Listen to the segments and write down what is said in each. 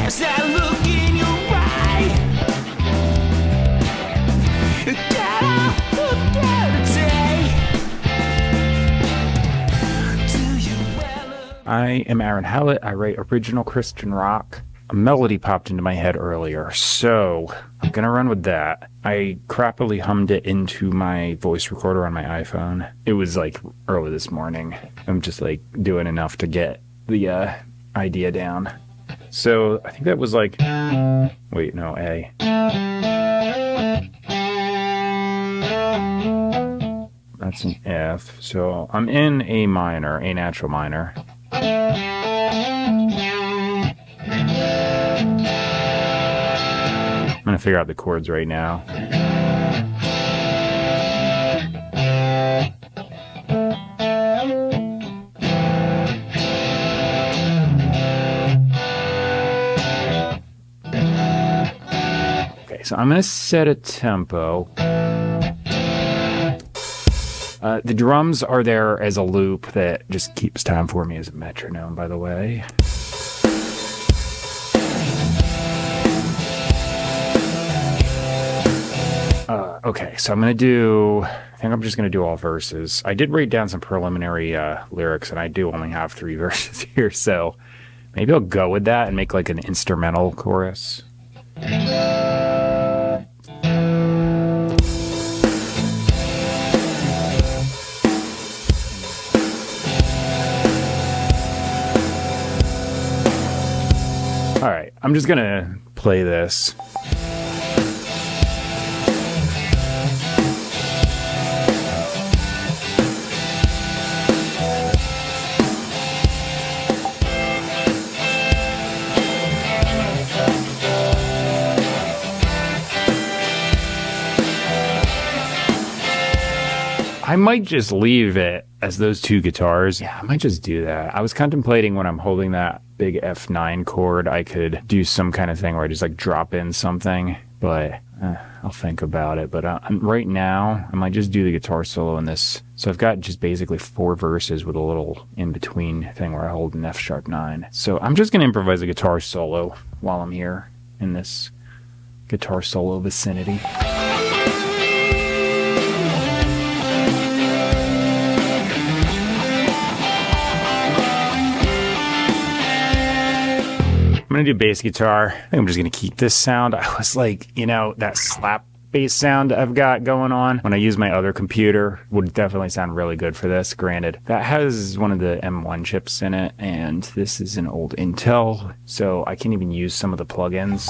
There's that look in your eye. Get up today. I am Aaron Hallett. I write original Christian rock. A melody popped into my head earlier, so I'm gonna run with that. I crappily hummed it into my voice recorder on my iPhone. It was like early this morning. I'm just like doing enough to get the idea down. So I think that was like, wait, no, A. That's an F. So I'm in A minor, A natural minor. I'm going to figure out the chords right now. Okay, so I'm going to set a tempo. The drums are there as a loop that just keeps time for me as a metronome, by the way. Okay, so I think I'm just going to do all verses. I did write down some preliminary lyrics, and I do only have 3 verses here, so maybe I'll go with that and make like an instrumental chorus. All right, I'm just going to play this. I might just leave it as those 2 guitars. Yeah, I might just do that. I was contemplating when I'm holding that big F9 chord, I could do some kind of thing where I just like drop in something, but I'll think about it. But right now, I might just do the guitar solo in this. So I've got just basically 4 verses with a little in-between thing where I hold an F sharp 9. So I'm just going to improvise a guitar solo while I'm here in this guitar solo vicinity. I'm going to do bass guitar. I think I'm just going to keep this sound. I was like, that slap bass sound I've got going on when I use my other computer would definitely sound really good for this. Granted, that has one of the M1 chips in it, and this is an old Intel, so I can't even use some of the plugins.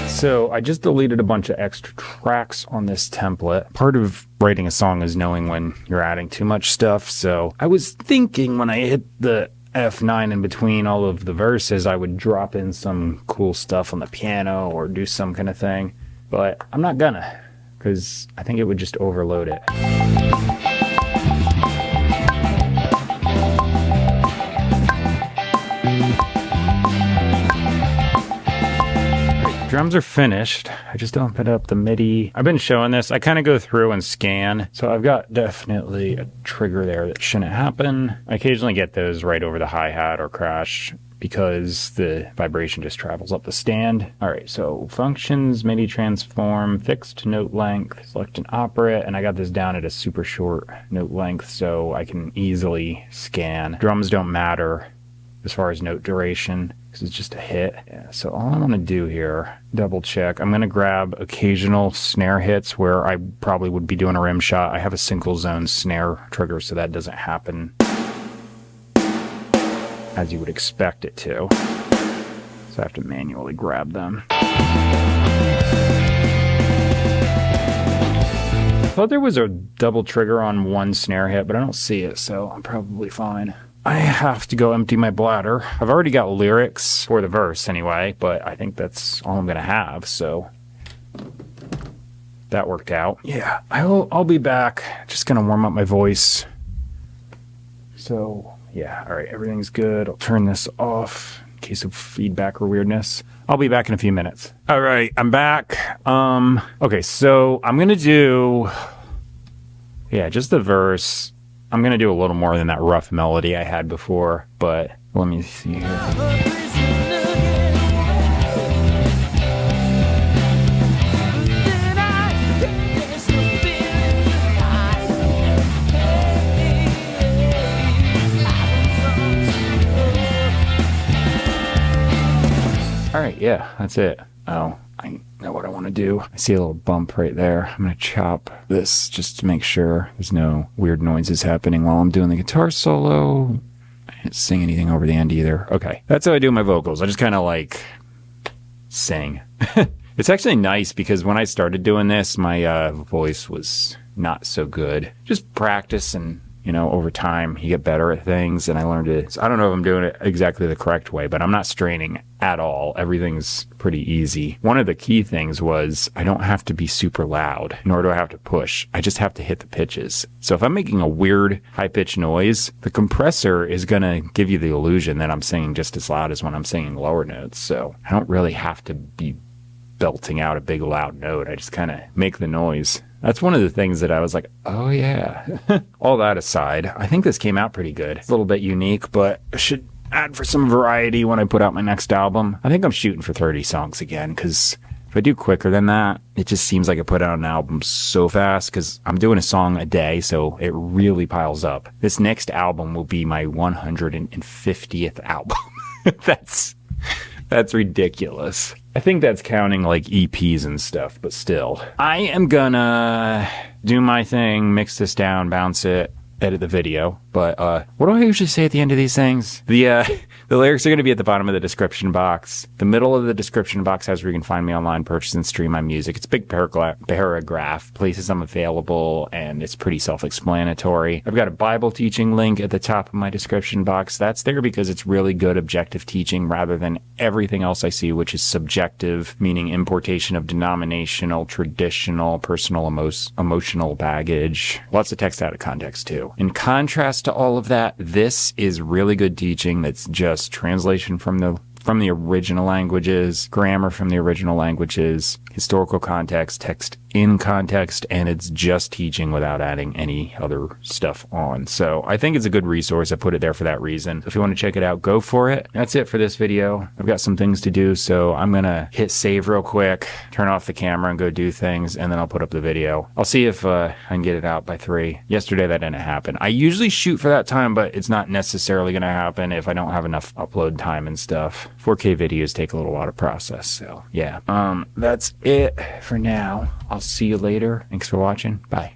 So I just deleted a bunch of extra tracks on this template. Part of writing a song is knowing when you're adding too much stuff. So I was thinking when I hit the F9 in between all of the verses, I would drop in some cool stuff on the piano or do some kind of thing. But I'm not gonna, because I think it would just overload it. Drums are finished. I just opened up the MIDI. I've been showing this. I kind of go through and scan. So I've got definitely a trigger there that shouldn't happen. I occasionally get those right over the hi-hat or crash because the vibration just travels up the stand. All right, so functions, MIDI transform, fixed note length, select an operate, and I got this down at a super short note length so I can easily scan. Drums don't matter as far as note duration, because it's just a hit. Yeah, so all I'm going to do here, double check. I'm going to grab occasional snare hits where I probably would be doing a rim shot. I have a single zone snare trigger, so that doesn't happen as you would expect it to. So I have to manually grab them. I thought there was a double trigger on one snare hit, but I don't see it, so I'm probably fine. I have to go empty my bladder. I've already got lyrics for the verse anyway, but I think that's all I'm going to have, so that worked out. Yeah, I'll be back. Just going to warm up my voice. So, yeah, all right, everything's good. I'll turn this off in case of feedback or weirdness. I'll be back in a few minutes. All right, I'm back. Okay, so I'm going to do Yeah, just the verse. I'm going to do a little more than that rough melody I had before, but let me see here. All right, yeah, that's it. Oh, I know what I want to do. I see a little bump right there. I'm going to chop this just to make sure there's no weird noises happening while I'm doing the guitar solo. I didn't sing anything over the end either. Okay, that's how I do my vocals. I just kind of like sing. It's actually nice because when I started doing this, my voice was not so good. Just practice and over time, you get better at things, and I learned it. I don't know if I'm doing it exactly the correct way, but I'm not straining at all. Everything's pretty easy. One of the key things was I don't have to be super loud, nor do I have to push. I just have to hit the pitches. So if I'm making a weird high-pitched noise, the compressor is going to give you the illusion that I'm singing just as loud as when I'm singing lower notes. So I don't really have to be belting out a big loud note. I just kind of make the noise. That's one of the things that I was like, oh yeah. All that aside, I think this came out pretty good. It's a little bit unique, but I should add for some variety when I put out my next album. I think I'm shooting for 30 songs again, because if I do quicker than that, it just seems like I put out an album so fast, because I'm doing a song a day, so it really piles up. This next album will be my 150th album. That's ridiculous. I think that's counting like EPs and stuff, but still. I am gonna do my thing, mix this down, bounce it, edit the video. But what do I usually say at the end of these things? The lyrics are going to be at the bottom of the description box. The middle of the description box has where you can find me online, purchase and stream my music. It's a big paragraph, places I'm available, and it's pretty self-explanatory. I've got a Bible teaching link at the top of my description box. That's there because it's really good objective teaching rather than everything else I see, which is subjective, meaning importation of denominational, traditional, personal, emotional baggage. Lots of text out of context too. In contrast to all of that, this is really good teaching that's just translation from the original languages, grammar from the original languages, historical context, text in context, and it's just teaching without adding any other stuff on. So I think it's a good resource. I put it there for that reason. If you want to check it out, go for it. That's it for this video. I've got some things to do, so I'm going to hit save real quick, turn off the camera and go do things, and then I'll put up the video. I'll see if I can get it out by 3. Yesterday that didn't happen. I usually shoot for that time, but it's not necessarily going to happen if I don't have enough upload time and stuff. 4K videos take a little while to process, so yeah. That's it for now. I'll see you later. Thanks for watching. Bye.